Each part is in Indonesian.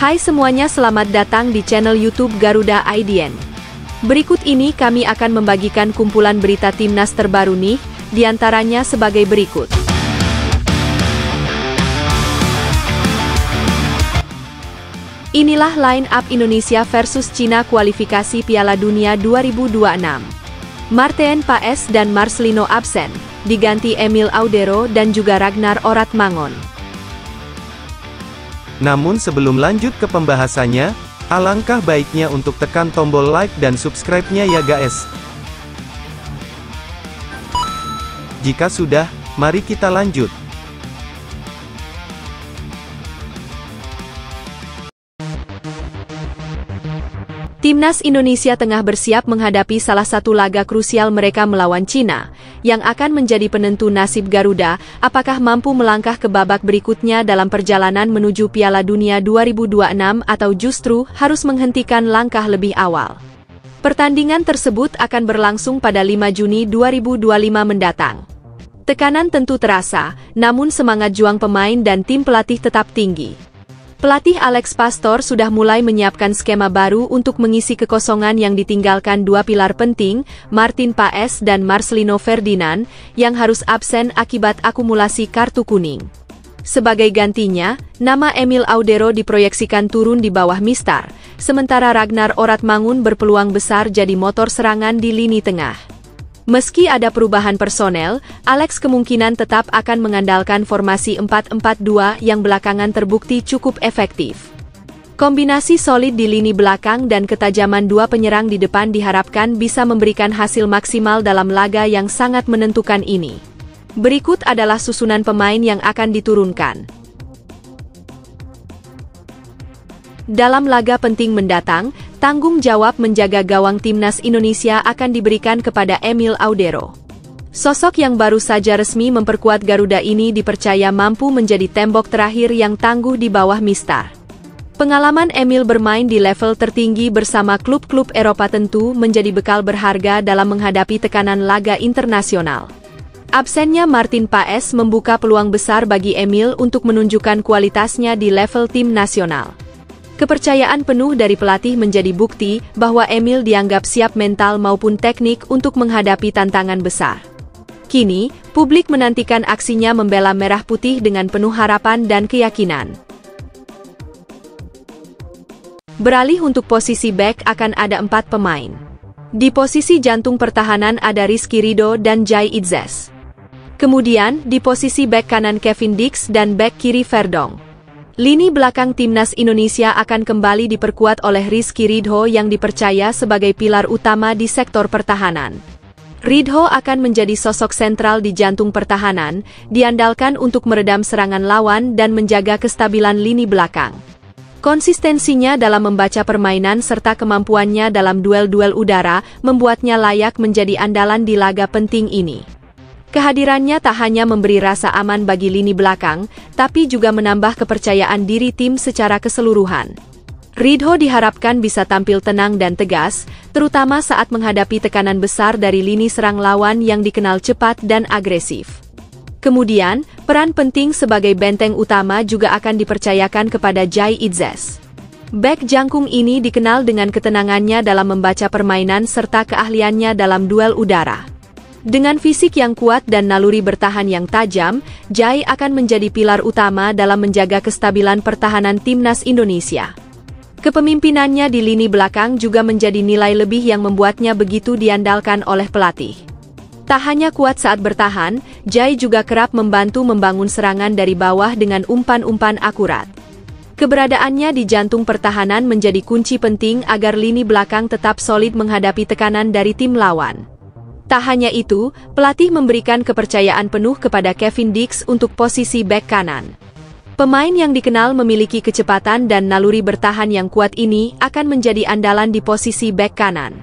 Hai semuanya, selamat datang di channel YouTube Garuda IDN. Berikut ini kami akan membagikan kumpulan berita timnas terbaru nih, diantaranya sebagai berikut. Inilah line up Indonesia versus Cina kualifikasi Piala Dunia 2026. Marten Paes dan Marcelino absen, diganti Emil Audero dan juga Ragnar Oratmangun. Namun sebelum lanjut ke pembahasannya, alangkah baiknya untuk tekan tombol like dan subscribe-nya ya guys. Jika sudah, mari kita lanjut. Timnas Indonesia tengah bersiap menghadapi salah satu laga krusial mereka melawan Cina, yang akan menjadi penentu nasib Garuda, apakah mampu melangkah ke babak berikutnya dalam perjalanan menuju Piala Dunia 2026 atau justru harus menghentikan langkah lebih awal. Pertandingan tersebut akan berlangsung pada 5 Juni 2025 mendatang. Tekanan tentu terasa, namun semangat juang pemain dan tim pelatih tetap tinggi. Pelatih Alex Pastor sudah mulai menyiapkan skema baru untuk mengisi kekosongan yang ditinggalkan dua pilar penting, Marten Paes dan Marcelino Ferdinand, yang harus absen akibat akumulasi kartu kuning. Sebagai gantinya, nama Emil Audero diproyeksikan turun di bawah Mistar, sementara Ragnar Oratmangun berpeluang besar jadi motor serangan di lini tengah. Meski ada perubahan personel, Alex kemungkinan tetap akan mengandalkan formasi 4-4-2 yang belakangan terbukti cukup efektif. Kombinasi solid di lini belakang dan ketajaman dua penyerang di depan diharapkan bisa memberikan hasil maksimal dalam laga yang sangat menentukan ini. Berikut adalah susunan pemain yang akan diturunkan. Dalam laga penting mendatang, tanggung jawab menjaga gawang timnas Indonesia akan diberikan kepada Emil Audero. Sosok yang baru saja resmi memperkuat Garuda ini dipercaya mampu menjadi tembok terakhir yang tangguh di bawah Mistar. Pengalaman Emil bermain di level tertinggi bersama klub-klub Eropa tentu menjadi bekal berharga dalam menghadapi tekanan laga internasional. Absennya Marten Paes membuka peluang besar bagi Emil untuk menunjukkan kualitasnya di level tim nasional. Kepercayaan penuh dari pelatih menjadi bukti bahwa Emil dianggap siap mental maupun teknik untuk menghadapi tantangan besar. Kini, publik menantikan aksinya membela merah putih dengan penuh harapan dan keyakinan. Beralih untuk posisi bek akan ada 4 pemain. Di posisi jantung pertahanan ada Rizky Ridho dan Jai Itzes. Kemudian, di posisi bek kanan Kevin Dix dan bek kiri Verdong. Lini belakang timnas Indonesia akan kembali diperkuat oleh Rizky Ridho yang dipercaya sebagai pilar utama di sektor pertahanan. Ridho akan menjadi sosok sentral di jantung pertahanan, diandalkan untuk meredam serangan lawan dan menjaga kestabilan lini belakang. Konsistensinya dalam membaca permainan serta kemampuannya dalam duel-duel udara membuatnya layak menjadi andalan di laga penting ini. Kehadirannya tak hanya memberi rasa aman bagi lini belakang, tapi juga menambah kepercayaan diri tim secara keseluruhan. Ridho diharapkan bisa tampil tenang dan tegas, terutama saat menghadapi tekanan besar dari lini serang lawan yang dikenal cepat dan agresif. Kemudian, peran penting sebagai benteng utama juga akan dipercayakan kepada Jai Itzes. Bek jangkung ini dikenal dengan ketenangannya dalam membaca permainan serta keahliannya dalam duel udara. Dengan fisik yang kuat dan naluri bertahan yang tajam, Jai akan menjadi pilar utama dalam menjaga kestabilan pertahanan timnas Indonesia. Kepemimpinannya di lini belakang juga menjadi nilai lebih yang membuatnya begitu diandalkan oleh pelatih. Tak hanya kuat saat bertahan, Jai juga kerap membantu membangun serangan dari bawah dengan umpan-umpan akurat. Keberadaannya di jantung pertahanan menjadi kunci penting agar lini belakang tetap solid menghadapi tekanan dari tim lawan. Tak hanya itu, pelatih memberikan kepercayaan penuh kepada Kevin Dix untuk posisi bek kanan. Pemain yang dikenal memiliki kecepatan dan naluri bertahan yang kuat ini akan menjadi andalan di posisi bek kanan.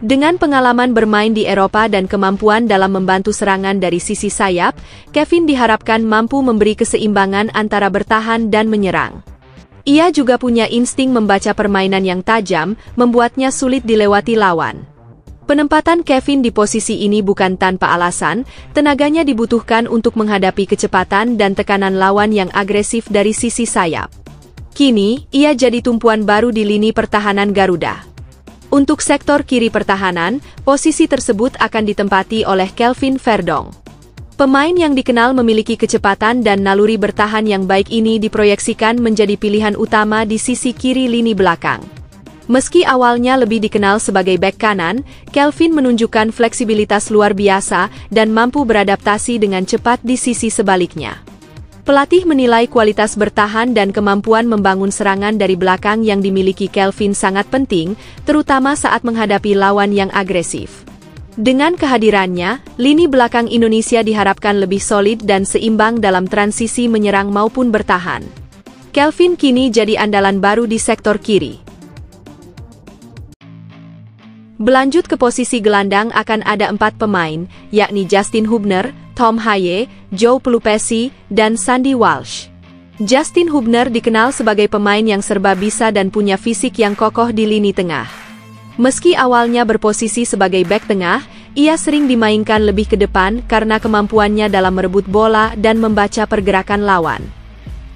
Dengan pengalaman bermain di Eropa dan kemampuan dalam membantu serangan dari sisi sayap, Kevin diharapkan mampu memberi keseimbangan antara bertahan dan menyerang. Ia juga punya insting membaca permainan yang tajam, membuatnya sulit dilewati lawan. Penempatan Kevin di posisi ini bukan tanpa alasan, tenaganya dibutuhkan untuk menghadapi kecepatan dan tekanan lawan yang agresif dari sisi sayap. Kini, ia jadi tumpuan baru di lini pertahanan Garuda. Untuk sektor kiri pertahanan, posisi tersebut akan ditempati oleh Kelvin Verdong. Pemain yang dikenal memiliki kecepatan dan naluri bertahan yang baik ini diproyeksikan menjadi pilihan utama di sisi kiri lini belakang. Meski awalnya lebih dikenal sebagai bek kanan, Kelvin menunjukkan fleksibilitas luar biasa dan mampu beradaptasi dengan cepat di sisi sebaliknya. Pelatih menilai kualitas bertahan dan kemampuan membangun serangan dari belakang yang dimiliki Kelvin sangat penting, terutama saat menghadapi lawan yang agresif. Dengan kehadirannya, lini belakang Indonesia diharapkan lebih solid dan seimbang dalam transisi menyerang maupun bertahan. Kelvin kini jadi andalan baru di sektor kiri. Berlanjut ke posisi gelandang akan ada 4 pemain, yakni Justin Hubner, Tom Haye, Joe Pelupesi, dan Sandy Walsh. Justin Hubner dikenal sebagai pemain yang serba bisa dan punya fisik yang kokoh di lini tengah. Meski awalnya berposisi sebagai bek tengah, ia sering dimainkan lebih ke depan karena kemampuannya dalam merebut bola dan membaca pergerakan lawan.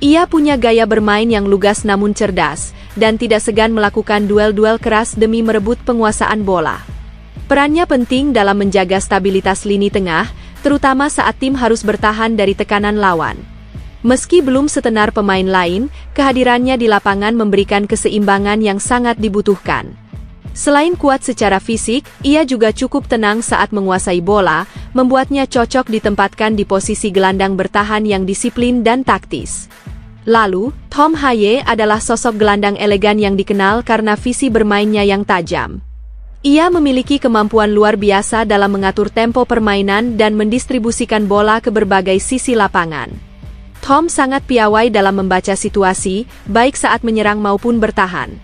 Ia punya gaya bermain yang lugas namun cerdas, dan tidak segan melakukan duel-duel keras demi merebut penguasaan bola. Perannya penting dalam menjaga stabilitas lini tengah, terutama saat tim harus bertahan dari tekanan lawan. Meski belum setenar pemain lain, kehadirannya di lapangan memberikan keseimbangan yang sangat dibutuhkan. Selain kuat secara fisik, ia juga cukup tenang saat menguasai bola, membuatnya cocok ditempatkan di posisi gelandang bertahan yang disiplin dan taktis. Lalu, Tom Haye adalah sosok gelandang elegan yang dikenal karena visi bermainnya yang tajam. Ia memiliki kemampuan luar biasa dalam mengatur tempo permainan dan mendistribusikan bola ke berbagai sisi lapangan. Tom sangat piawai dalam membaca situasi, baik saat menyerang maupun bertahan.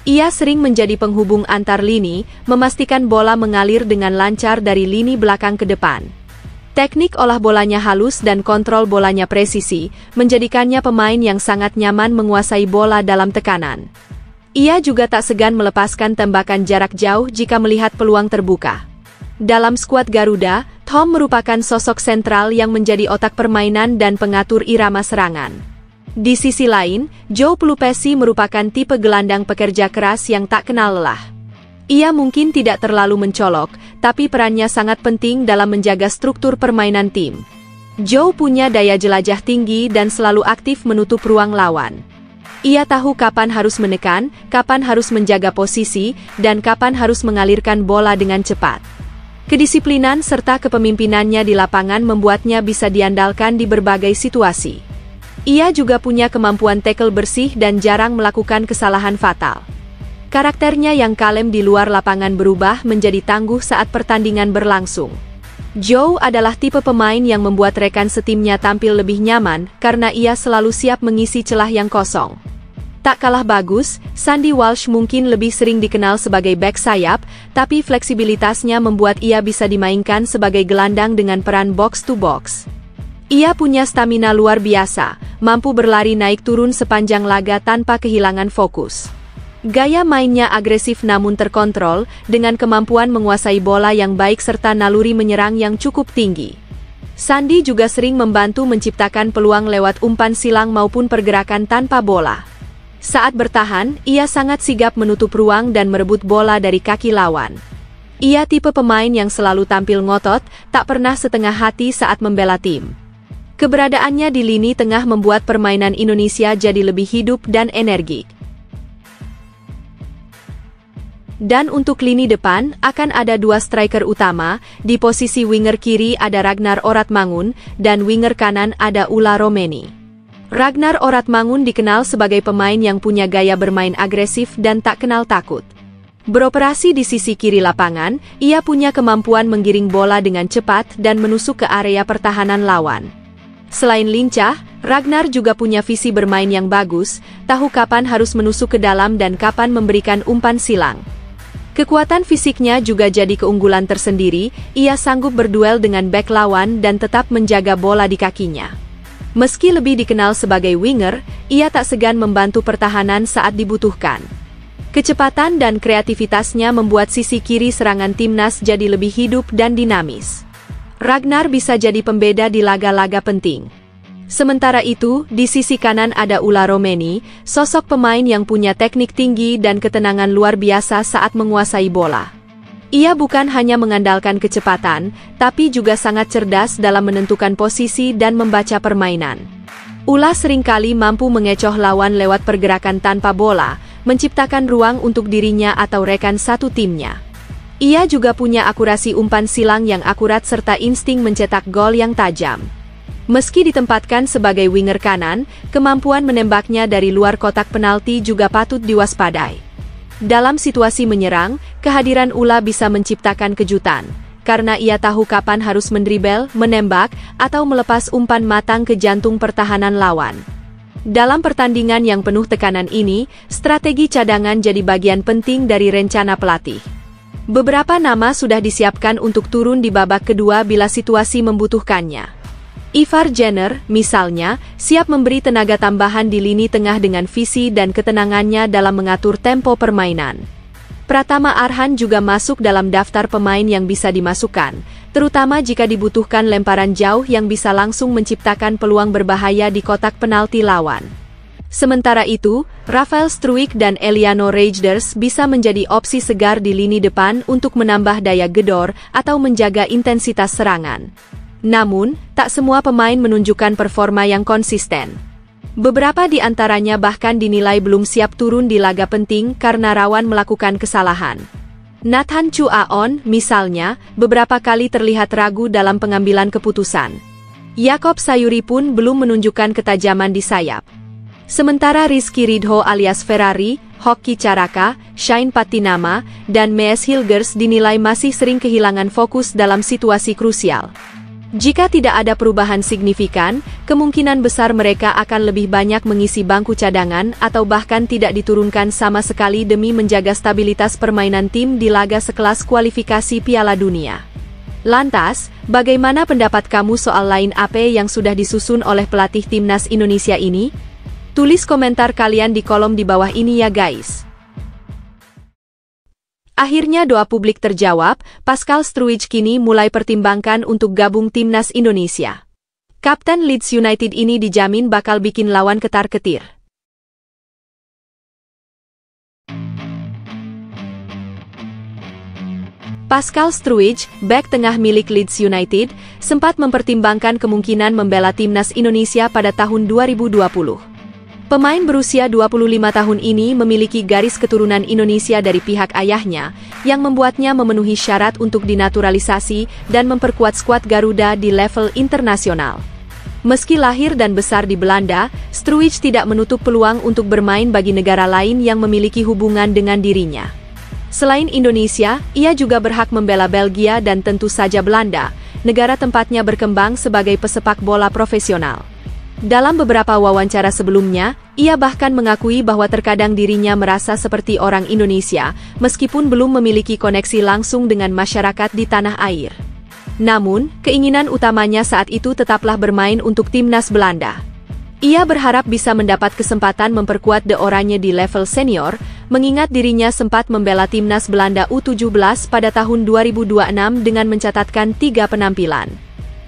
Ia sering menjadi penghubung antar lini, memastikan bola mengalir dengan lancar dari lini belakang ke depan. Teknik olah bolanya halus dan kontrol bolanya presisi, menjadikannya pemain yang sangat nyaman menguasai bola dalam tekanan. Ia juga tak segan melepaskan tembakan jarak jauh jika melihat peluang terbuka. Dalam skuad Garuda, Tom merupakan sosok sentral yang menjadi otak permainan dan pengatur irama serangan. Di sisi lain, Joe Pelupesi merupakan tipe gelandang pekerja keras yang tak kenal lelah. Ia mungkin tidak terlalu mencolok, tapi perannya sangat penting dalam menjaga struktur permainan tim. Joe punya daya jelajah tinggi dan selalu aktif menutup ruang lawan. Ia tahu kapan harus menekan, kapan harus menjaga posisi, dan kapan harus mengalirkan bola dengan cepat. Kedisiplinan serta kepemimpinannya di lapangan membuatnya bisa diandalkan di berbagai situasi. Ia juga punya kemampuan tackle bersih dan jarang melakukan kesalahan fatal. Karakternya yang kalem di luar lapangan berubah menjadi tangguh saat pertandingan berlangsung. Joe adalah tipe pemain yang membuat rekan setimnya tampil lebih nyaman karena ia selalu siap mengisi celah yang kosong. Tak kalah bagus, Sandy Walsh mungkin lebih sering dikenal sebagai bek sayap, tapi fleksibilitasnya membuat ia bisa dimainkan sebagai gelandang dengan peran box to box. Ia punya stamina luar biasa, mampu berlari naik turun sepanjang laga tanpa kehilangan fokus. Gaya mainnya agresif namun terkontrol, dengan kemampuan menguasai bola yang baik serta naluri menyerang yang cukup tinggi. Sandy juga sering membantu menciptakan peluang lewat umpan silang maupun pergerakan tanpa bola. Saat bertahan, ia sangat sigap menutup ruang dan merebut bola dari kaki lawan. Ia tipe pemain yang selalu tampil ngotot, tak pernah setengah hati saat membela tim. Keberadaannya di lini tengah membuat permainan Indonesia jadi lebih hidup dan energik. Dan untuk lini depan, akan ada 2 striker utama, di posisi winger kiri ada Ragnar Oratmangun, dan winger kanan ada Ula Romeni. Ragnar Oratmangun dikenal sebagai pemain yang punya gaya bermain agresif dan tak kenal takut. Beroperasi di sisi kiri lapangan, ia punya kemampuan menggiring bola dengan cepat dan menusuk ke area pertahanan lawan. Selain lincah, Ragnar juga punya visi bermain yang bagus, tahu kapan harus menusuk ke dalam dan kapan memberikan umpan silang. Kekuatan fisiknya juga jadi keunggulan tersendiri, ia sanggup berduel dengan bek lawan dan tetap menjaga bola di kakinya. Meski lebih dikenal sebagai winger, ia tak segan membantu pertahanan saat dibutuhkan. Kecepatan dan kreativitasnya membuat sisi kiri serangan timnas jadi lebih hidup dan dinamis. Ragnar bisa jadi pembeda di laga-laga penting. Sementara itu, di sisi kanan ada Ula Romeni, sosok pemain yang punya teknik tinggi dan ketenangan luar biasa saat menguasai bola. Ia bukan hanya mengandalkan kecepatan, tapi juga sangat cerdas dalam menentukan posisi dan membaca permainan. Ula seringkali mampu mengecoh lawan lewat pergerakan tanpa bola, menciptakan ruang untuk dirinya atau rekan satu timnya. Ia juga punya akurasi umpan silang yang akurat serta insting mencetak gol yang tajam. Meski ditempatkan sebagai winger kanan, kemampuan menembaknya dari luar kotak penalti juga patut diwaspadai. Dalam situasi menyerang, kehadiran Ula bisa menciptakan kejutan, karena ia tahu kapan harus mendribel, menembak, atau melepas umpan matang ke jantung pertahanan lawan. Dalam pertandingan yang penuh tekanan ini, strategi cadangan jadi bagian penting dari rencana pelatih. Beberapa nama sudah disiapkan untuk turun di babak kedua bila situasi membutuhkannya. Ivar Jenner, misalnya, siap memberi tenaga tambahan di lini tengah dengan visi dan ketenangannya dalam mengatur tempo permainan. Pratama Arhan juga masuk dalam daftar pemain yang bisa dimasukkan, terutama jika dibutuhkan lemparan jauh yang bisa langsung menciptakan peluang berbahaya di kotak penalti lawan. Sementara itu, Rafael Struijk dan Eliano Reijnders bisa menjadi opsi segar di lini depan untuk menambah daya gedor atau menjaga intensitas serangan. Namun, tak semua pemain menunjukkan performa yang konsisten. Beberapa di antaranya bahkan dinilai belum siap turun di laga penting karena rawan melakukan kesalahan. Nathan Chu Aon, misalnya, beberapa kali terlihat ragu dalam pengambilan keputusan. Yakob Sayuri pun belum menunjukkan ketajaman di sayap. Sementara Rizky Ridho alias Ferrari, Hoki Caraka, Shane Patinama, dan Mees Hilgers dinilai masih sering kehilangan fokus dalam situasi krusial. Jika tidak ada perubahan signifikan, kemungkinan besar mereka akan lebih banyak mengisi bangku cadangan atau bahkan tidak diturunkan sama sekali demi menjaga stabilitas permainan tim di laga sekelas kualifikasi Piala Dunia. Lantas, bagaimana pendapat kamu soal line up yang sudah disusun oleh pelatih timnas Indonesia ini? Tulis komentar kalian di kolom di bawah ini ya guys. Akhirnya doa publik terjawab, Pascal Struijk kini mulai pertimbangkan untuk gabung timnas Indonesia. Kapten Leeds United ini dijamin bakal bikin lawan ketar-ketir. Pascal Struijk, bek tengah milik Leeds United, sempat mempertimbangkan kemungkinan membela timnas Indonesia pada tahun 2020. Pemain berusia 25 tahun ini memiliki garis keturunan Indonesia dari pihak ayahnya, yang membuatnya memenuhi syarat untuk dinaturalisasi dan memperkuat skuad Garuda di level internasional. Meski lahir dan besar di Belanda, Struijk tidak menutup peluang untuk bermain bagi negara lain yang memiliki hubungan dengan dirinya. Selain Indonesia, ia juga berhak membela Belgia dan tentu saja Belanda, negara tempatnya berkembang sebagai pesepak bola profesional. Dalam beberapa wawancara sebelumnya, ia bahkan mengakui bahwa terkadang dirinya merasa seperti orang Indonesia, meskipun belum memiliki koneksi langsung dengan masyarakat di tanah air. Namun, keinginan utamanya saat itu tetaplah bermain untuk timnas Belanda. Ia berharap bisa mendapat kesempatan memperkuat The Oranje di level senior, mengingat dirinya sempat membela timnas Belanda U17 pada tahun 2026 dengan mencatatkan 3 penampilan.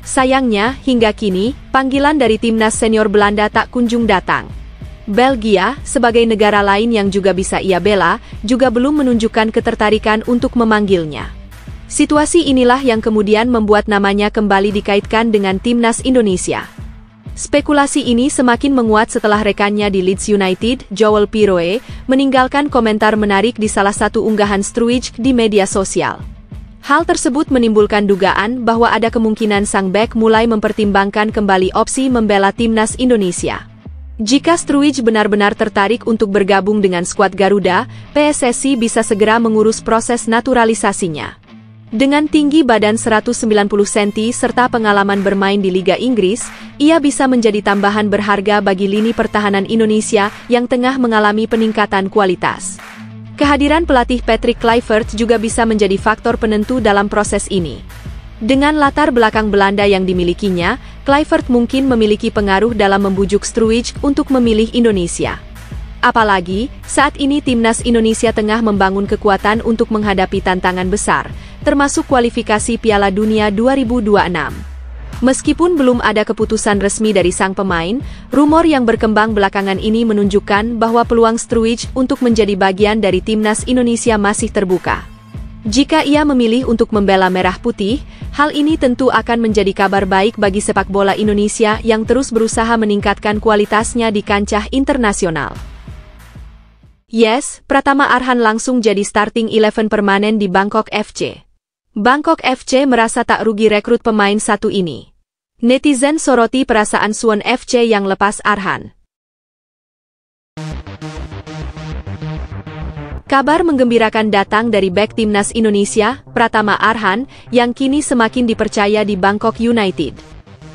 Sayangnya, hingga kini, panggilan dari timnas senior Belanda tak kunjung datang. Belgia, sebagai negara lain yang juga bisa ia bela, juga belum menunjukkan ketertarikan untuk memanggilnya. Situasi inilah yang kemudian membuat namanya kembali dikaitkan dengan timnas Indonesia. Spekulasi ini semakin menguat setelah rekannya di Leeds United, Joel Piroe, meninggalkan komentar menarik di salah satu unggahan Struijk di media sosial. Hal tersebut menimbulkan dugaan bahwa ada kemungkinan sang bek mulai mempertimbangkan kembali opsi membela timnas Indonesia. Jika Struijk benar-benar tertarik untuk bergabung dengan skuad Garuda, PSSI bisa segera mengurus proses naturalisasinya. Dengan tinggi badan 190 cm serta pengalaman bermain di Liga Inggris, ia bisa menjadi tambahan berharga bagi lini pertahanan Indonesia yang tengah mengalami peningkatan kualitas. Kehadiran pelatih Patrick Kluivert juga bisa menjadi faktor penentu dalam proses ini. Dengan latar belakang Belanda yang dimilikinya, Kluivert mungkin memiliki pengaruh dalam membujuk Struijk untuk memilih Indonesia. Apalagi, saat ini timnas Indonesia tengah membangun kekuatan untuk menghadapi tantangan besar, termasuk kualifikasi Piala Dunia 2026. Meskipun belum ada keputusan resmi dari sang pemain, rumor yang berkembang belakangan ini menunjukkan bahwa peluang Struijk untuk menjadi bagian dari timnas Indonesia masih terbuka. Jika ia memilih untuk membela Merah Putih, hal ini tentu akan menjadi kabar baik bagi sepak bola Indonesia yang terus berusaha meningkatkan kualitasnya di kancah internasional. Yes, Pratama Arhan langsung jadi starting 11 permanen di Bangkok FC. Bangkok FC merasa tak rugi rekrut pemain satu ini. Netizen soroti perasaan Suwon FC yang lepas Arhan. Kabar menggembirakan datang dari bek timnas Indonesia, Pratama Arhan, yang kini semakin dipercaya di Bangkok United.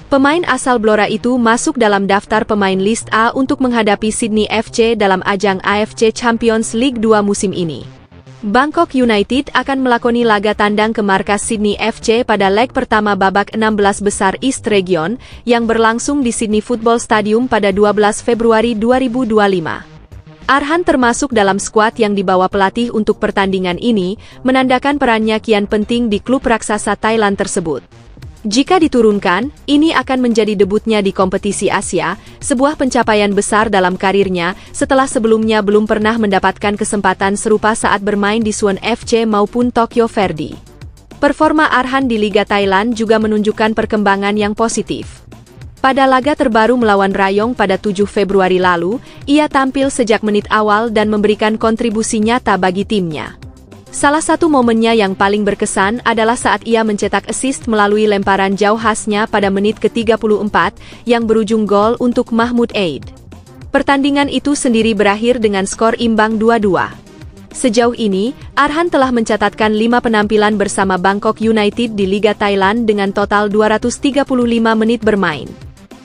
Pemain asal Blora itu masuk dalam daftar pemain list A untuk menghadapi Sydney FC dalam ajang AFC Champions League 2 musim ini. Bangkok United akan melakoni laga tandang ke markas Sydney FC pada leg pertama babak 16 besar East Region yang berlangsung di Sydney Football Stadium pada 12 Februari 2025. Arhan termasuk dalam skuad yang dibawa pelatih untuk pertandingan ini, menandakan perannya kian penting di klub raksasa Thailand tersebut. Jika diturunkan, ini akan menjadi debutnya di kompetisi Asia, sebuah pencapaian besar dalam karirnya setelah sebelumnya belum pernah mendapatkan kesempatan serupa saat bermain di Suwon FC maupun Tokyo Verdy. Performa Arhan di Liga Thailand juga menunjukkan perkembangan yang positif. Pada laga terbaru melawan Rayong pada 7 Februari lalu, ia tampil sejak menit awal dan memberikan kontribusi nyata bagi timnya. Salah satu momennya yang paling berkesan adalah saat ia mencetak assist melalui lemparan jauh khasnya pada menit ke-34 yang berujung gol untuk Mahmud Eid. Pertandingan itu sendiri berakhir dengan skor imbang 2-2. Sejauh ini, Arhan telah mencatatkan 5 penampilan bersama Bangkok United di Liga Thailand dengan total 235 menit bermain.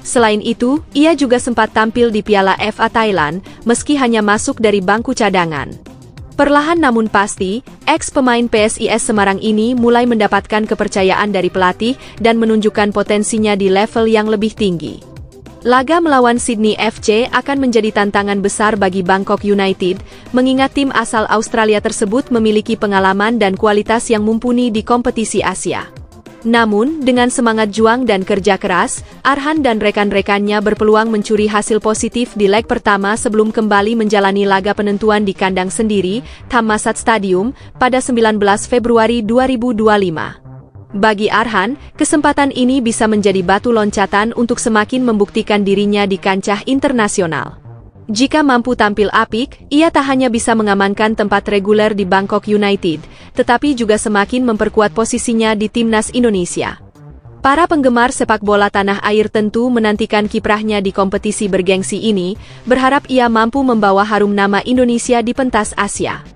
Selain itu, ia juga sempat tampil di Piala FA Thailand, meski hanya masuk dari bangku cadangan. Perlahan namun pasti, ex-pemain PSIS Semarang ini mulai mendapatkan kepercayaan dari pelatih dan menunjukkan potensinya di level yang lebih tinggi. Laga melawan Sydney FC akan menjadi tantangan besar bagi Bangkok United, mengingat tim asal Australia tersebut memiliki pengalaman dan kualitas yang mumpuni di kompetisi Asia. Namun, dengan semangat juang dan kerja keras, Arhan dan rekan-rekannya berpeluang mencuri hasil positif di leg pertama sebelum kembali menjalani laga penentuan di kandang sendiri, Thammasat Stadium, pada 19 Februari 2025. Bagi Arhan, kesempatan ini bisa menjadi batu loncatan untuk semakin membuktikan dirinya di kancah internasional. Jika mampu tampil apik, ia tak hanya bisa mengamankan tempat reguler di Bangkok United, tetapi juga semakin memperkuat posisinya di timnas Indonesia. Para penggemar sepak bola tanah air tentu menantikan kiprahnya di kompetisi bergengsi ini, berharap ia mampu membawa harum nama Indonesia di pentas Asia.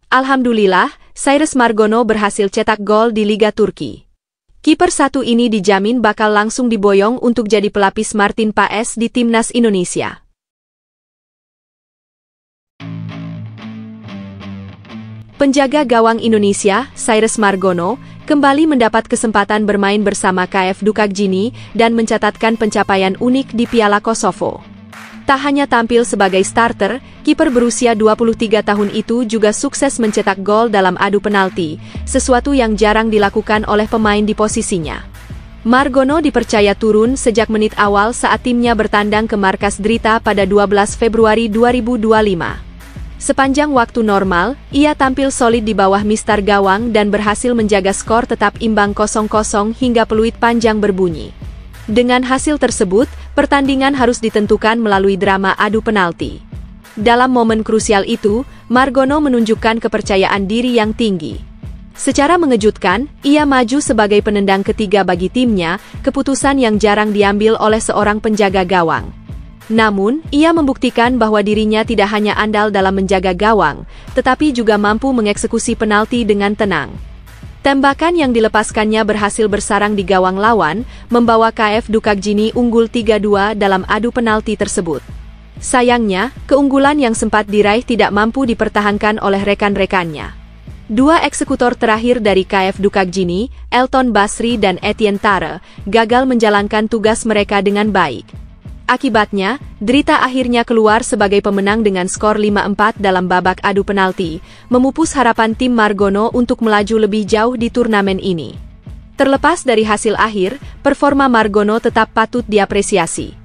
Alhamdulillah, Cyrus Margono berhasil cetak gol di Liga Turki. Kiper satu ini dijamin bakal langsung diboyong untuk jadi pelapis Martin Paes di timnas Indonesia. Penjaga gawang Indonesia, Cyrus Margono, kembali mendapat kesempatan bermain bersama KF Dukakjini dan mencatatkan pencapaian unik di Piala Kosovo. Tak hanya tampil sebagai starter, kiper berusia 23 tahun itu juga sukses mencetak gol dalam adu penalti, sesuatu yang jarang dilakukan oleh pemain di posisinya. Margono dipercaya turun sejak menit awal saat timnya bertandang ke markas Drita pada 12 Februari 2025. Sepanjang waktu normal, ia tampil solid di bawah mistar gawang dan berhasil menjaga skor tetap imbang 0-0 hingga peluit panjang berbunyi. Dengan hasil tersebut, pertandingan harus ditentukan melalui drama adu penalti. Dalam momen krusial itu, Margono menunjukkan kepercayaan diri yang tinggi. Secara mengejutkan, ia maju sebagai penendang ketiga bagi timnya, keputusan yang jarang diambil oleh seorang penjaga gawang. Namun, ia membuktikan bahwa dirinya tidak hanya andal dalam menjaga gawang, tetapi juga mampu mengeksekusi penalti dengan tenang. Tembakan yang dilepaskannya berhasil bersarang di gawang lawan, membawa KF Dukakjini unggul 3-2 dalam adu penalti tersebut. Sayangnya, keunggulan yang sempat diraih tidak mampu dipertahankan oleh rekan-rekannya. Dua eksekutor terakhir dari KF Dukakjini, Elton Basri dan Etienne Tare, gagal menjalankan tugas mereka dengan baik. Akibatnya, Drita akhirnya keluar sebagai pemenang dengan skor 5-4 dalam babak adu penalti, memupus harapan tim Margono untuk melaju lebih jauh di turnamen ini. Terlepas dari hasil akhir, performa Margono tetap patut diapresiasi.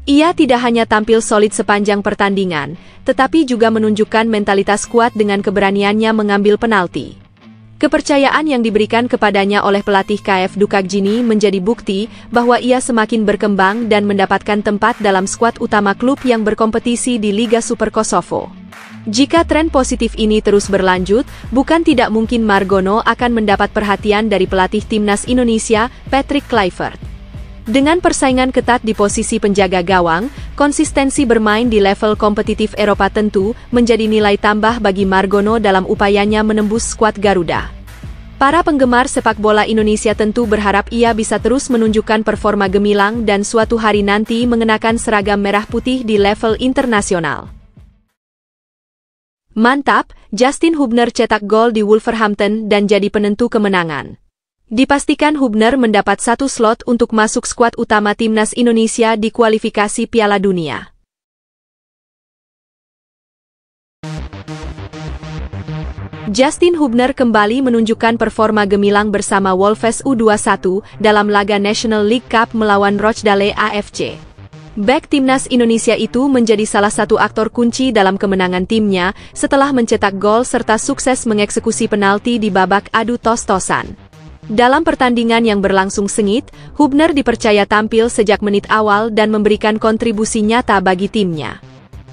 Ia tidak hanya tampil solid sepanjang pertandingan, tetapi juga menunjukkan mentalitas kuat dengan keberaniannya mengambil penalti. Kepercayaan yang diberikan kepadanya oleh pelatih KF Dukakjini menjadi bukti bahwa ia semakin berkembang dan mendapatkan tempat dalam skuad utama klub yang berkompetisi di Liga Super Kosovo. Jika tren positif ini terus berlanjut, bukan tidak mungkin Margono akan mendapat perhatian dari pelatih timnas Indonesia, Patrick Kluivert. Dengan persaingan ketat di posisi penjaga gawang, konsistensi bermain di level kompetitif Eropa tentu menjadi nilai tambah bagi Margono dalam upayanya menembus skuad Garuda. Para penggemar sepak bola Indonesia tentu berharap ia bisa terus menunjukkan performa gemilang dan suatu hari nanti mengenakan seragam merah putih di level internasional. Mantap, Justin Hubner cetak gol di Wolverhampton dan jadi penentu kemenangan. Dipastikan Hubner mendapat satu slot untuk masuk skuad utama timnas Indonesia di kualifikasi Piala Dunia. Justin Hubner kembali menunjukkan performa gemilang bersama Wolves U21 dalam laga National League Cup melawan Rochdale AFC. Bek timnas Indonesia itu menjadi salah satu aktor kunci dalam kemenangan timnya setelah mencetak gol serta sukses mengeksekusi penalti di babak adu tos-tosan. Dalam pertandingan yang berlangsung sengit, Hubner dipercaya tampil sejak menit awal dan memberikan kontribusi nyata bagi timnya.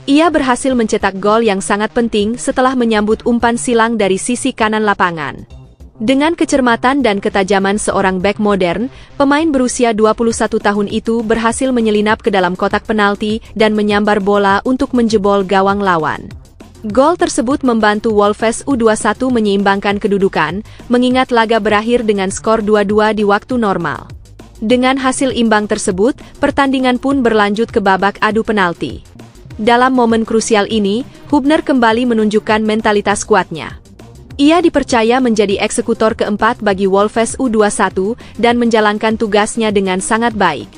Ia berhasil mencetak gol yang sangat penting setelah menyambut umpan silang dari sisi kanan lapangan. Dengan kecermatan dan ketajaman seorang bek modern, pemain berusia 21 tahun itu berhasil menyelinap ke dalam kotak penalti dan menyambar bola untuk menjebol gawang lawan. Gol tersebut membantu Wolves U21 menyeimbangkan kedudukan, mengingat laga berakhir dengan skor 2-2 di waktu normal. Dengan hasil imbang tersebut, pertandingan pun berlanjut ke babak adu penalti. Dalam momen krusial ini, Hubner kembali menunjukkan mentalitas kuatnya. Ia dipercaya menjadi eksekutor keempat bagi Wolves U21 dan menjalankan tugasnya dengan sangat baik.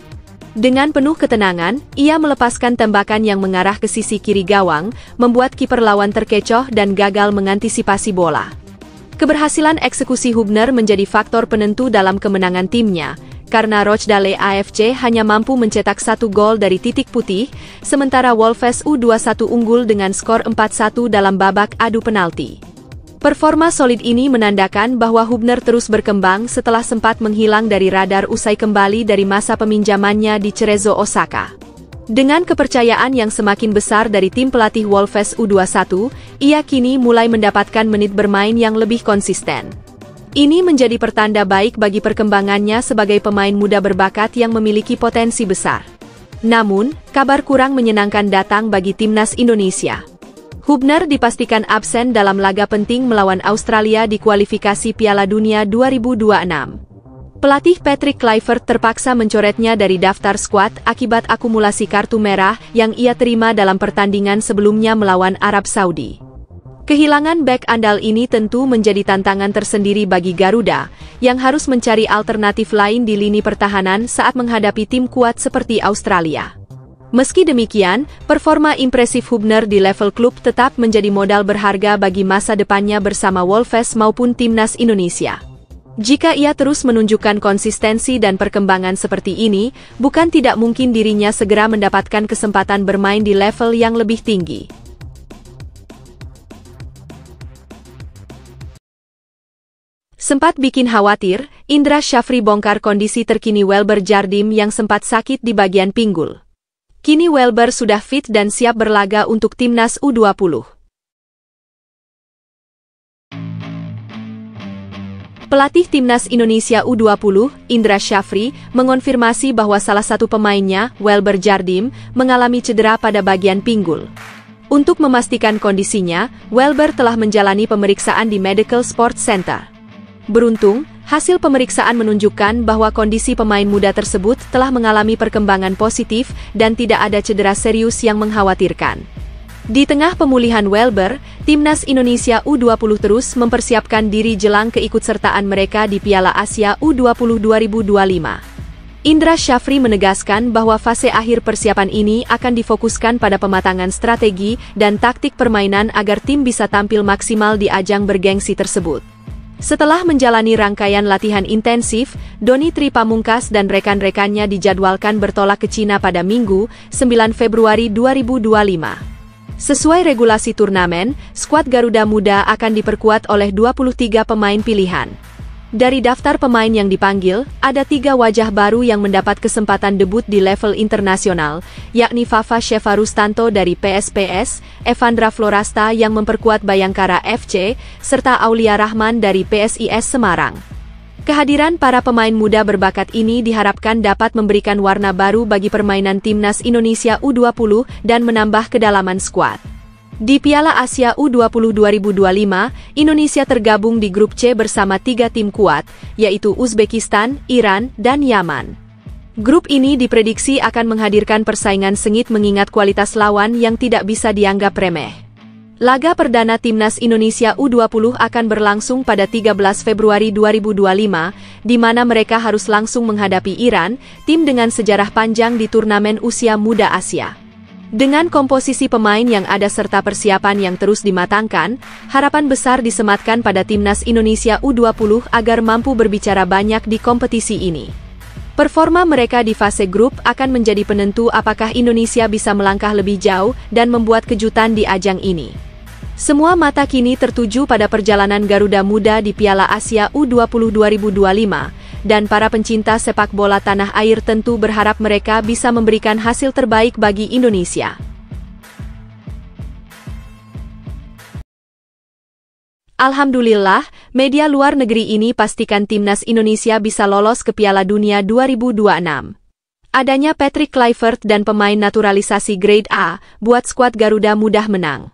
Dengan penuh ketenangan, ia melepaskan tembakan yang mengarah ke sisi kiri gawang, membuat kiper lawan terkecoh dan gagal mengantisipasi bola. Keberhasilan eksekusi Hubner menjadi faktor penentu dalam kemenangan timnya, karena Rochdale AFC hanya mampu mencetak satu gol dari titik putih, sementara Wolves U21 unggul dengan skor 4-1 dalam babak adu penalti. Performa solid ini menandakan bahwa Hubner terus berkembang setelah sempat menghilang dari radar usai kembali dari masa peminjamannya di Cerezo Osaka. Dengan kepercayaan yang semakin besar dari tim pelatih Wolves U21, ia kini mulai mendapatkan menit bermain yang lebih konsisten. Ini menjadi pertanda baik bagi perkembangannya sebagai pemain muda berbakat yang memiliki potensi besar. Namun, kabar kurang menyenangkan datang bagi timnas Indonesia. Hubner dipastikan absen dalam laga penting melawan Australia di kualifikasi Piala Dunia 2026. Pelatih Patrick Kluivert terpaksa mencoretnya dari daftar skuad akibat akumulasi kartu merah yang ia terima dalam pertandingan sebelumnya melawan Arab Saudi. Kehilangan bek andal ini tentu menjadi tantangan tersendiri bagi Garuda, yang harus mencari alternatif lain di lini pertahanan saat menghadapi tim kuat seperti Australia. Meski demikian, performa impresif Hubner di level klub tetap menjadi modal berharga bagi masa depannya bersama Wolves maupun timnas Indonesia. Jika ia terus menunjukkan konsistensi dan perkembangan seperti ini, bukan tidak mungkin dirinya segera mendapatkan kesempatan bermain di level yang lebih tinggi. Sempat bikin khawatir, Indra Syafri bongkar kondisi terkini Welber Jardim yang sempat sakit di bagian pinggul. Kini Welber sudah fit dan siap berlaga untuk timnas U20. Pelatih timnas Indonesia U20, Indra Syafri, mengonfirmasi bahwa salah satu pemainnya, Welber Jardim, mengalami cedera pada bagian pinggul. Untuk memastikan kondisinya, Welber telah menjalani pemeriksaan di Medical Sports Center. Beruntung, hasil pemeriksaan menunjukkan bahwa kondisi pemain muda tersebut telah mengalami perkembangan positif dan tidak ada cedera serius yang mengkhawatirkan. Di tengah pemulihan Welber, timnas Indonesia U20 terus mempersiapkan diri jelang keikutsertaan mereka di Piala Asia U20 2025. Indra Syafri menegaskan bahwa fase akhir persiapan ini akan difokuskan pada pematangan strategi dan taktik permainan agar tim bisa tampil maksimal di ajang bergengsi tersebut. Setelah menjalani rangkaian latihan intensif, Doni Tri Pamungkas dan rekan-rekannya dijadwalkan bertolak ke Cina pada Minggu, 9 Februari 2025. Sesuai regulasi turnamen, skuad Garuda Muda akan diperkuat oleh 23 pemain pilihan. Dari daftar pemain yang dipanggil, ada 3 wajah baru yang mendapat kesempatan debut di level internasional, yakni Fafa Shevarustanto dari PSPS, Evandra Florasta yang memperkuat Bayangkara FC, serta Aulia Rahman dari PSIS Semarang. Kehadiran para pemain muda berbakat ini diharapkan dapat memberikan warna baru bagi permainan Timnas Indonesia U20 dan menambah kedalaman skuad. Di Piala Asia U20 2025, Indonesia tergabung di grup C bersama 3 tim kuat, yaitu Uzbekistan, Iran, dan Yaman. Grup ini diprediksi akan menghadirkan persaingan sengit mengingat kualitas lawan yang tidak bisa dianggap remeh. Laga perdana Timnas Indonesia U20 akan berlangsung pada 13 Februari 2025, di mana mereka harus langsung menghadapi Iran, tim dengan sejarah panjang di turnamen usia muda Asia. Dengan komposisi pemain yang ada serta persiapan yang terus dimatangkan, harapan besar disematkan pada Timnas Indonesia U20 agar mampu berbicara banyak di kompetisi ini. Performa mereka di fase grup akan menjadi penentu apakah Indonesia bisa melangkah lebih jauh dan membuat kejutan di ajang ini. Semua mata kini tertuju pada perjalanan Garuda Muda di Piala Asia U20 2025, dan para pencinta sepak bola tanah air tentu berharap mereka bisa memberikan hasil terbaik bagi Indonesia. Alhamdulillah, media luar negeri ini pastikan Timnas Indonesia bisa lolos ke Piala Dunia 2026. Adanya Patrick Kluivert dan pemain naturalisasi grade A, buat skuad Garuda mudah menang.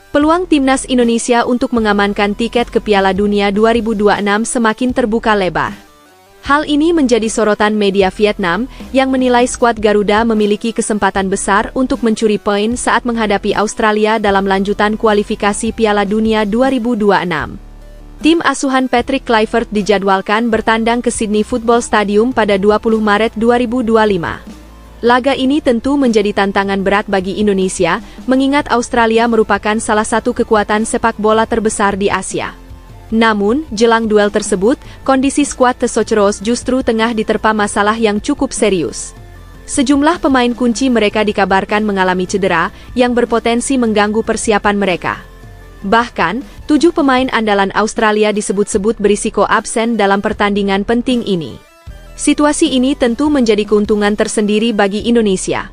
Peluang Timnas Indonesia untuk mengamankan tiket ke Piala Dunia 2026 semakin terbuka lebar. Hal ini menjadi sorotan media Vietnam yang menilai skuad Garuda memiliki kesempatan besar untuk mencuri poin saat menghadapi Australia dalam lanjutan kualifikasi Piala Dunia 2026. Tim asuhan Patrick Kluivert dijadwalkan bertandang ke Sydney Football Stadium pada 20 Maret 2025. Laga ini tentu menjadi tantangan berat bagi Indonesia, mengingat Australia merupakan salah satu kekuatan sepak bola terbesar di Asia. Namun, jelang duel tersebut, kondisi skuad The Socceroos justru tengah diterpa masalah yang cukup serius. Sejumlah pemain kunci mereka dikabarkan mengalami cedera, yang berpotensi mengganggu persiapan mereka. Bahkan, 7 pemain andalan Australia disebut-sebut berisiko absen dalam pertandingan penting ini. Situasi ini tentu menjadi keuntungan tersendiri bagi Indonesia.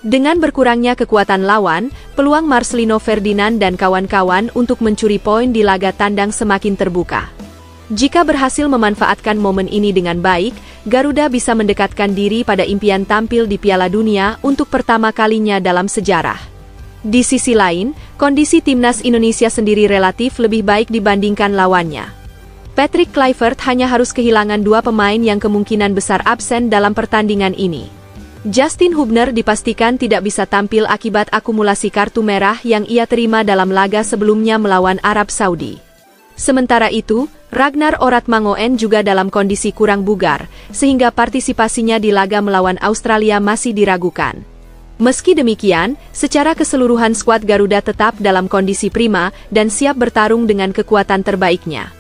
Dengan berkurangnya kekuatan lawan, peluang Marcelino Ferdinand dan kawan-kawan untuk mencuri poin di laga tandang semakin terbuka. Jika berhasil memanfaatkan momen ini dengan baik, Garuda bisa mendekatkan diri pada impian tampil di Piala Dunia untuk pertama kalinya dalam sejarah. Di sisi lain, kondisi Timnas Indonesia sendiri relatif lebih baik dibandingkan lawannya. Patrick Kluivert hanya harus kehilangan 2 pemain yang kemungkinan besar absen dalam pertandingan ini. Justin Hubner dipastikan tidak bisa tampil akibat akumulasi kartu merah yang ia terima dalam laga sebelumnya melawan Arab Saudi. Sementara itu, Ragnar Oratmangoen juga dalam kondisi kurang bugar, sehingga partisipasinya di laga melawan Australia masih diragukan. Meski demikian, secara keseluruhan skuad Garuda tetap dalam kondisi prima dan siap bertarung dengan kekuatan terbaiknya.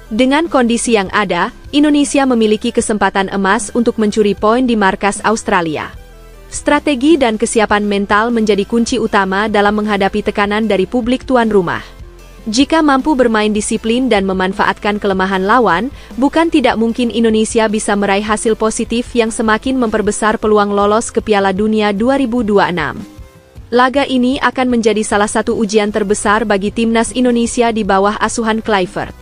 Dengan kondisi yang ada, Indonesia memiliki kesempatan emas untuk mencuri poin di markas Australia. Strategi dan kesiapan mental menjadi kunci utama dalam menghadapi tekanan dari publik tuan rumah. Jika mampu bermain disiplin dan memanfaatkan kelemahan lawan, bukan tidak mungkin Indonesia bisa meraih hasil positif yang semakin memperbesar peluang lolos ke Piala Dunia 2026. Laga ini akan menjadi salah satu ujian terbesar bagi Timnas Indonesia di bawah asuhan Kluivert.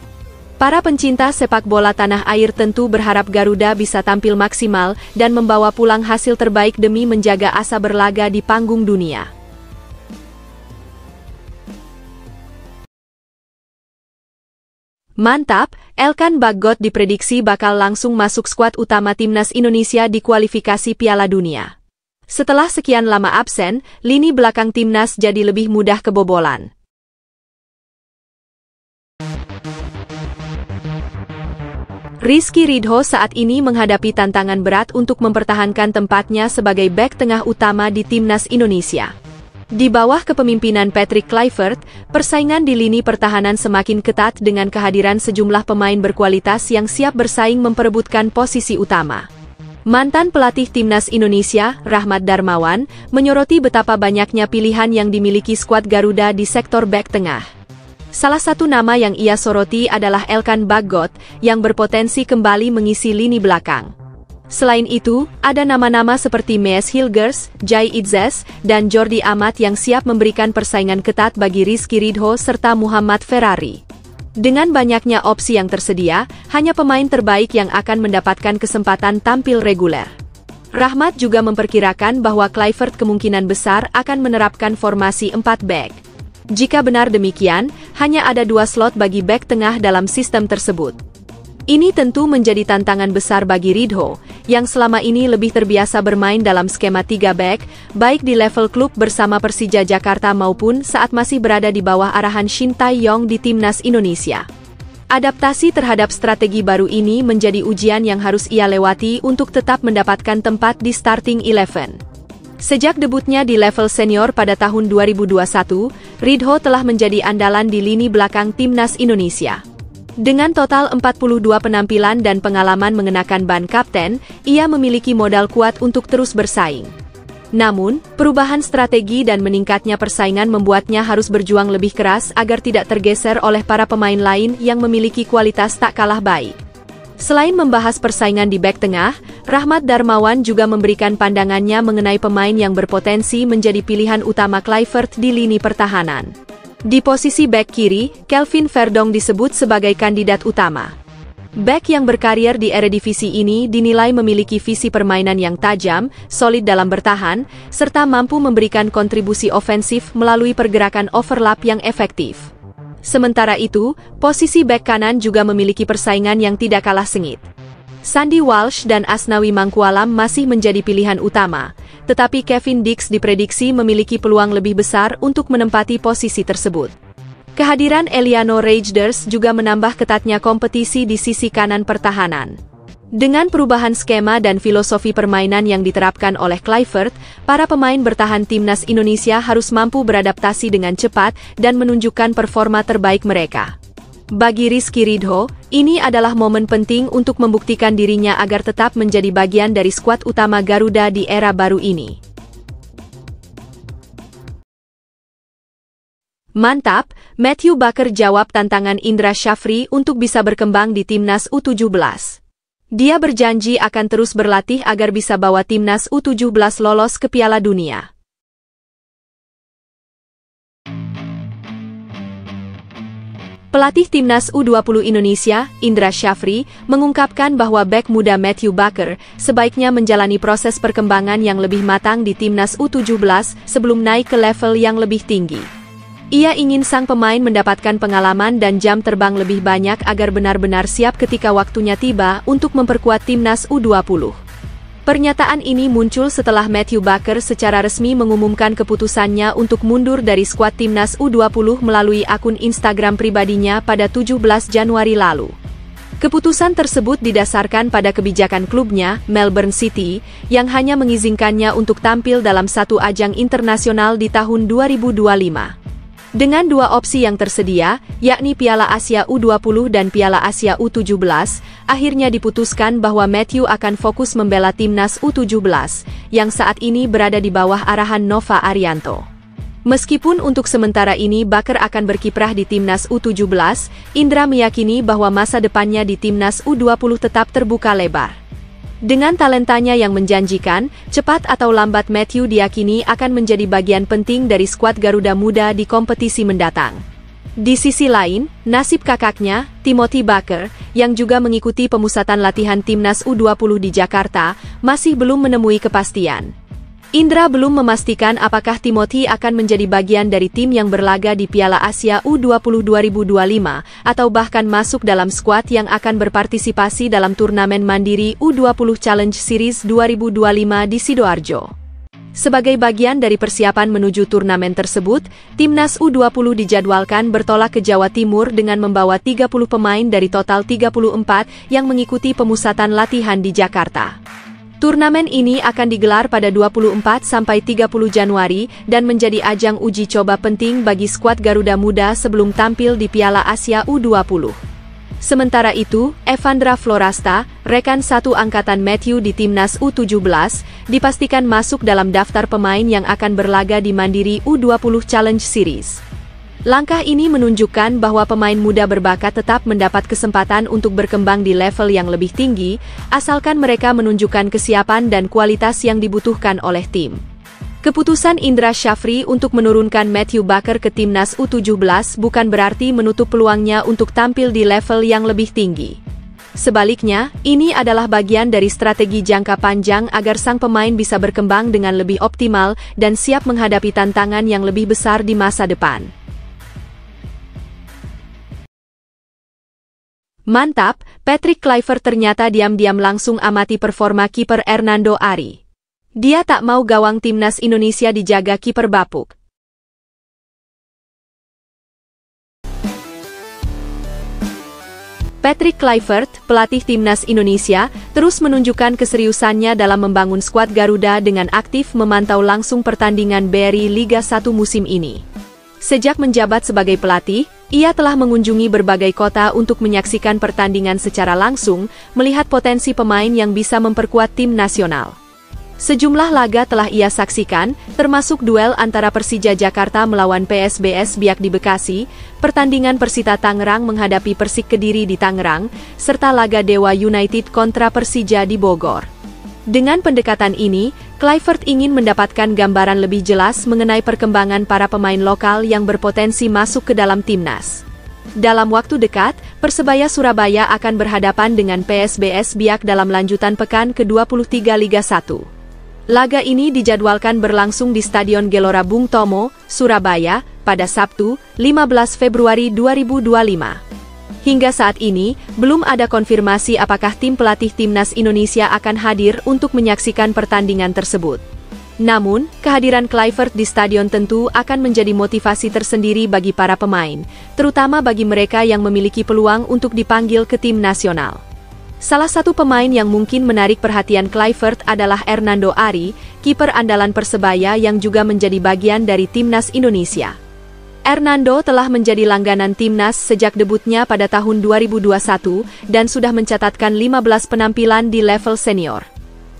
Para pencinta sepak bola tanah air tentu berharap Garuda bisa tampil maksimal dan membawa pulang hasil terbaik demi menjaga asa berlaga di panggung dunia. Mantap, Elkan Bagot diprediksi bakal langsung masuk skuad utama Timnas Indonesia di kualifikasi Piala Dunia. Setelah sekian lama absen, lini belakang Timnas jadi lebih mudah kebobolan. Rizky Ridho saat ini menghadapi tantangan berat untuk mempertahankan tempatnya sebagai bek tengah utama di timnas Indonesia. Di bawah kepemimpinan Patrick Kluivert, persaingan di lini pertahanan semakin ketat dengan kehadiran sejumlah pemain berkualitas yang siap bersaing memperebutkan posisi utama. Mantan pelatih timnas Indonesia, Rahmat Darmawan, menyoroti betapa banyaknya pilihan yang dimiliki skuad Garuda di sektor bek tengah. Salah satu nama yang ia soroti adalah Elkan Bagot, yang berpotensi kembali mengisi lini belakang. Selain itu, ada nama-nama seperti Mees Hilgers, Jai Idzes, dan Jordi Amat yang siap memberikan persaingan ketat bagi Rizky Ridho serta Muhammad Ferrari. Dengan banyaknya opsi yang tersedia, hanya pemain terbaik yang akan mendapatkan kesempatan tampil reguler. Rahmat juga memperkirakan bahwa Kluivert kemungkinan besar akan menerapkan formasi 4 bek. Jika benar demikian, hanya ada 2 slot bagi bek tengah dalam sistem tersebut. Ini tentu menjadi tantangan besar bagi Ridho, yang selama ini lebih terbiasa bermain dalam skema 3 bek, baik di level klub bersama Persija Jakarta maupun saat masih berada di bawah arahan Shin Tae-yong di timnas Indonesia. Adaptasi terhadap strategi baru ini menjadi ujian yang harus ia lewati untuk tetap mendapatkan tempat di starting 11. Sejak debutnya di level senior pada tahun 2021, Ridho telah menjadi andalan di lini belakang timnas Indonesia. Dengan total 42 penampilan dan pengalaman mengenakan ban kapten, ia memiliki modal kuat untuk terus bersaing. Namun, perubahan strategi dan meningkatnya persaingan membuatnya harus berjuang lebih keras agar tidak tergeser oleh para pemain lain yang memiliki kualitas tak kalah baik. Selain membahas persaingan di bek tengah, Rahmat Darmawan juga memberikan pandangannya mengenai pemain yang berpotensi menjadi pilihan utama Kluivert di lini pertahanan. Di posisi bek kiri, Kelvin Verdong disebut sebagai kandidat utama. Bek yang berkarier di Eredivisie ini dinilai memiliki visi permainan yang tajam, solid dalam bertahan, serta mampu memberikan kontribusi ofensif melalui pergerakan overlap yang efektif. Sementara itu, posisi bek kanan juga memiliki persaingan yang tidak kalah sengit. Sandy Walsh dan Asnawi Mangkualam masih menjadi pilihan utama, tetapi Kevin Dix diprediksi memiliki peluang lebih besar untuk menempati posisi tersebut. Kehadiran Eliano Reijnders juga menambah ketatnya kompetisi di sisi kanan pertahanan. Dengan perubahan skema dan filosofi permainan yang diterapkan oleh Kluivert, para pemain bertahan timnas Indonesia harus mampu beradaptasi dengan cepat dan menunjukkan performa terbaik mereka. Bagi Rizky Ridho, ini adalah momen penting untuk membuktikan dirinya agar tetap menjadi bagian dari skuad utama Garuda di era baru ini. Mantap, Matthew Baker jawab tantangan Indra Syafri untuk bisa berkembang di timnas U17. Dia berjanji akan terus berlatih agar bisa bawa timnas U17 lolos ke Piala Dunia. Pelatih timnas U20 Indonesia, Indra Syafri, mengungkapkan bahwa bek muda Matthew Baker sebaiknya menjalani proses perkembangan yang lebih matang di timnas U17 sebelum naik ke level yang lebih tinggi. Ia ingin sang pemain mendapatkan pengalaman dan jam terbang lebih banyak agar benar-benar siap ketika waktunya tiba untuk memperkuat timnas U20. Pernyataan ini muncul setelah Matthew Baker secara resmi mengumumkan keputusannya untuk mundur dari skuad timnas U20 melalui akun Instagram pribadinya pada 17 Januari lalu. Keputusan tersebut didasarkan pada kebijakan klubnya, Melbourne City, yang hanya mengizinkannya untuk tampil dalam satu ajang internasional di tahun 2025. Dengan 2 opsi yang tersedia, yakni Piala Asia U20 dan Piala Asia U17, akhirnya diputuskan bahwa Matthew akan fokus membela timnas U17, yang saat ini berada di bawah arahan Nova Arianto. Meskipun untuk sementara ini Baker akan berkiprah di timnas U17, Indra meyakini bahwa masa depannya di timnas U20 tetap terbuka lebar. Dengan talentanya yang menjanjikan, cepat atau lambat Matthew diyakini akan menjadi bagian penting dari skuad Garuda Muda di kompetisi mendatang. Di sisi lain, nasib kakaknya, Timothy Baker, yang juga mengikuti pemusatan latihan timnas U20 di Jakarta, masih belum menemui kepastian. Indra belum memastikan apakah Timothy akan menjadi bagian dari tim yang berlaga di Piala Asia U20 2025, atau bahkan masuk dalam skuad yang akan berpartisipasi dalam turnamen mandiri U20 Challenge Series 2025 di Sidoarjo. Sebagai bagian dari persiapan menuju turnamen tersebut, Timnas U20 dijadwalkan bertolak ke Jawa Timur dengan membawa 30 pemain dari total 34 yang mengikuti pemusatan latihan di Jakarta. Turnamen ini akan digelar pada 24 sampai 30 Januari dan menjadi ajang uji coba penting bagi skuad Garuda Muda sebelum tampil di Piala Asia U20. Sementara itu, Evandra Florasta, rekan satu angkatan Matthew di Timnas U17, dipastikan masuk dalam daftar pemain yang akan berlaga di Mandiri U20 Challenge Series. Langkah ini menunjukkan bahwa pemain muda berbakat tetap mendapat kesempatan untuk berkembang di level yang lebih tinggi, asalkan mereka menunjukkan kesiapan dan kualitas yang dibutuhkan oleh tim. Keputusan Indra Syafri untuk menurunkan Matthew Baker ke Timnas U17 bukan berarti menutup peluangnya untuk tampil di level yang lebih tinggi. Sebaliknya, ini adalah bagian dari strategi jangka panjang agar sang pemain bisa berkembang dengan lebih optimal dan siap menghadapi tantangan yang lebih besar di masa depan. Mantap, Patrick Kluivert ternyata diam-diam langsung amati performa kiper Hernando Ari. Dia tak mau gawang Timnas Indonesia dijaga kiper bapuk. Patrick Kluivert, pelatih Timnas Indonesia, terus menunjukkan keseriusannya dalam membangun skuad Garuda dengan aktif memantau langsung pertandingan BRI Liga 1 musim ini. Sejak menjabat sebagai pelatih, ia telah mengunjungi berbagai kota untuk menyaksikan pertandingan secara langsung, melihat potensi pemain yang bisa memperkuat tim nasional. Sejumlah laga telah ia saksikan, termasuk duel antara Persija Jakarta melawan PSBS Biak di Bekasi, pertandingan Persita Tangerang menghadapi Persik Kediri di Tangerang, serta laga Dewa United kontra Persija di Bogor. Dengan pendekatan ini, Kluivert ingin mendapatkan gambaran lebih jelas mengenai perkembangan para pemain lokal yang berpotensi masuk ke dalam timnas. Dalam waktu dekat, Persebaya Surabaya akan berhadapan dengan PSBS Biak dalam lanjutan pekan ke-23 Liga 1. Laga ini dijadwalkan berlangsung di Stadion Gelora Bung Tomo, Surabaya, pada Sabtu, 15 Februari 2025. Hingga saat ini, belum ada konfirmasi apakah tim pelatih Timnas Indonesia akan hadir untuk menyaksikan pertandingan tersebut. Namun, kehadiran Kluivert di stadion tentu akan menjadi motivasi tersendiri bagi para pemain, terutama bagi mereka yang memiliki peluang untuk dipanggil ke tim nasional. Salah satu pemain yang mungkin menarik perhatian Kluivert adalah Hernando Ari, kiper andalan Persebaya yang juga menjadi bagian dari Timnas Indonesia. Hernando telah menjadi langganan Timnas sejak debutnya pada tahun 2021 dan sudah mencatatkan 15 penampilan di level senior.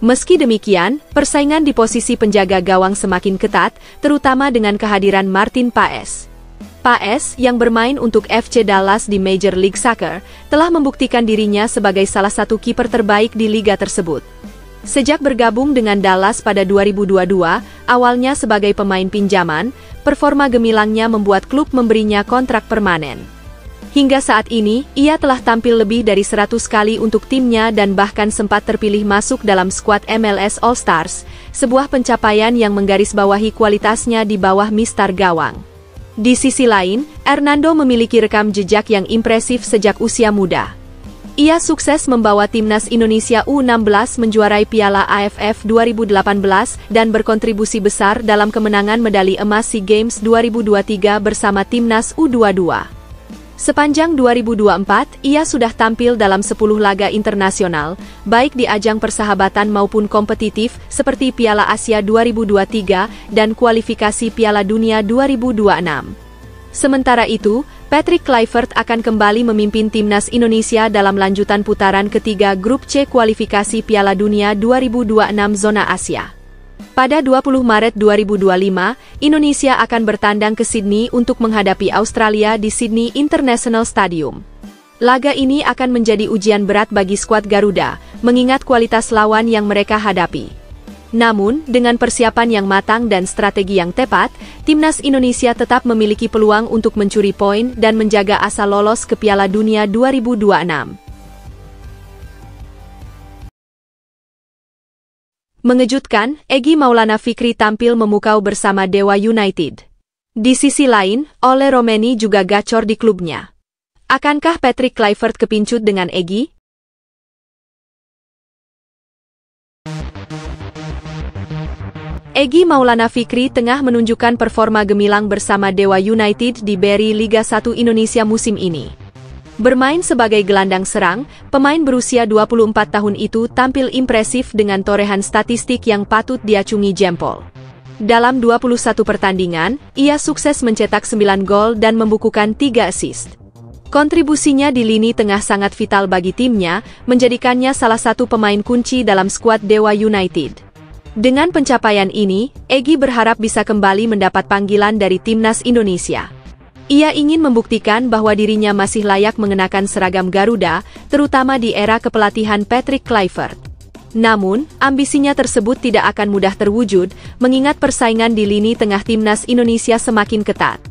Meski demikian, persaingan di posisi penjaga gawang semakin ketat, terutama dengan kehadiran Martin Paes. Paes, yang bermain untuk FC Dallas di Major League Soccer, telah membuktikan dirinya sebagai salah satu kiper terbaik di liga tersebut. Sejak bergabung dengan Dallas pada 2022, awalnya sebagai pemain pinjaman, performa gemilangnya membuat klub memberinya kontrak permanen. Hingga saat ini, ia telah tampil lebih dari 100 kali untuk timnya dan bahkan sempat terpilih masuk dalam skuad MLS All Stars, sebuah pencapaian yang menggarisbawahi kualitasnya di bawah mistar gawang. Di sisi lain, Hernando memiliki rekam jejak yang impresif sejak usia muda. Ia sukses membawa Timnas Indonesia U16 menjuarai Piala AFF 2018 dan berkontribusi besar dalam kemenangan medali emas SEA Games 2023 bersama Timnas U22. Sepanjang 2024, ia sudah tampil dalam 10 laga internasional, baik di ajang persahabatan maupun kompetitif seperti Piala Asia 2023 dan kualifikasi Piala Dunia 2026. Sementara itu, Patrick Kluivert akan kembali memimpin Timnas Indonesia dalam lanjutan putaran ketiga Grup C kualifikasi Piala Dunia 2026 Zona Asia. Pada 20 Maret 2025, Indonesia akan bertandang ke Sydney untuk menghadapi Australia di Sydney International Stadium. Laga ini akan menjadi ujian berat bagi skuad Garuda, mengingat kualitas lawan yang mereka hadapi. Namun, dengan persiapan yang matang dan strategi yang tepat, Timnas Indonesia tetap memiliki peluang untuk mencuri poin dan menjaga asa lolos ke Piala Dunia 2026. Mengejutkan, Egy Maulana Fikri tampil memukau bersama Dewa United. Di sisi lain, Ole Romeni juga gacor di klubnya. Akankah Patrick Kluivert kepincut dengan Egy? Egy Maulana Fikri tengah menunjukkan performa gemilang bersama Dewa United di Beri Liga 1 Indonesia musim ini. Bermain sebagai gelandang serang, pemain berusia 24 tahun itu tampil impresif dengan torehan statistik yang patut diacungi jempol. Dalam 21 pertandingan, ia sukses mencetak 9 gol dan membukukan 3 assist. Kontribusinya di lini tengah sangat vital bagi timnya, menjadikannya salah satu pemain kunci dalam skuad Dewa United. Dengan pencapaian ini, Egy berharap bisa kembali mendapat panggilan dari Timnas Indonesia. Ia ingin membuktikan bahwa dirinya masih layak mengenakan seragam Garuda, terutama di era kepelatihan Patrick Kluivert. Namun, ambisinya tersebut tidak akan mudah terwujud, mengingat persaingan di lini tengah Timnas Indonesia semakin ketat.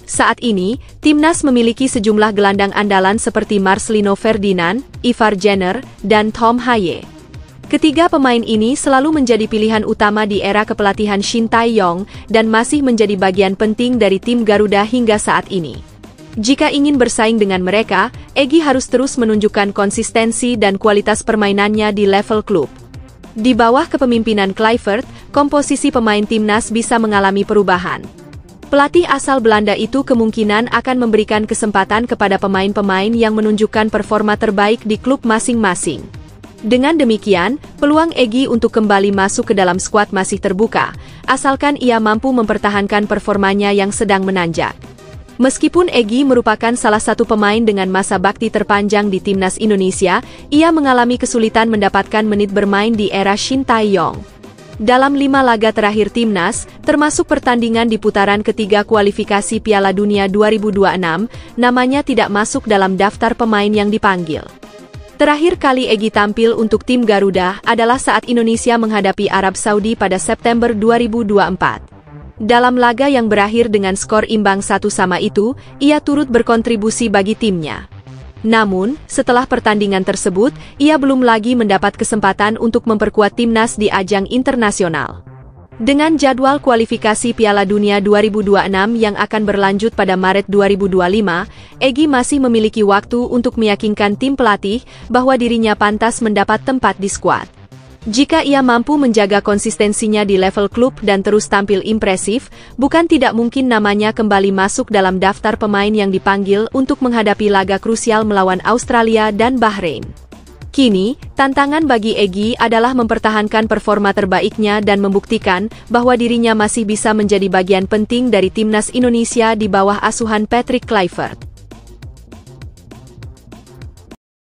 Saat ini, Timnas memiliki sejumlah gelandang andalan seperti Marcelino Ferdinand, Ivar Jenner, dan Tom Haye. Ketiga pemain ini selalu menjadi pilihan utama di era kepelatihan Shin Tae-yong dan masih menjadi bagian penting dari tim Garuda hingga saat ini. Jika ingin bersaing dengan mereka, Egy harus terus menunjukkan konsistensi dan kualitas permainannya di level klub. Di bawah kepemimpinan Kluivert, komposisi pemain timnas bisa mengalami perubahan. Pelatih asal Belanda itu kemungkinan akan memberikan kesempatan kepada pemain-pemain yang menunjukkan performa terbaik di klub masing-masing. Dengan demikian, peluang Egy untuk kembali masuk ke dalam skuad masih terbuka, asalkan ia mampu mempertahankan performanya yang sedang menanjak. Meskipun Egy merupakan salah satu pemain dengan masa bakti terpanjang di Timnas Indonesia, ia mengalami kesulitan mendapatkan menit bermain di era Shin Tae-yong. Dalam 5 laga terakhir Timnas, termasuk pertandingan di putaran ketiga kualifikasi Piala Dunia 2026, namanya tidak masuk dalam daftar pemain yang dipanggil. Terakhir kali Egy tampil untuk tim Garuda adalah saat Indonesia menghadapi Arab Saudi pada September 2024. Dalam laga yang berakhir dengan skor imbang 1-1 itu, ia turut berkontribusi bagi timnya. Namun, setelah pertandingan tersebut, ia belum lagi mendapat kesempatan untuk memperkuat timnas di ajang internasional. Dengan jadwal kualifikasi Piala Dunia 2026 yang akan berlanjut pada Maret 2025, Egy masih memiliki waktu untuk meyakinkan tim pelatih bahwa dirinya pantas mendapat tempat di skuad. Jika ia mampu menjaga konsistensinya di level klub dan terus tampil impresif, bukan tidak mungkin namanya kembali masuk dalam daftar pemain yang dipanggil untuk menghadapi laga krusial melawan Australia dan Bahrain. Kini, tantangan bagi Egy adalah mempertahankan performa terbaiknya dan membuktikan bahwa dirinya masih bisa menjadi bagian penting dari Timnas Indonesia di bawah asuhan Patrick Kluivert.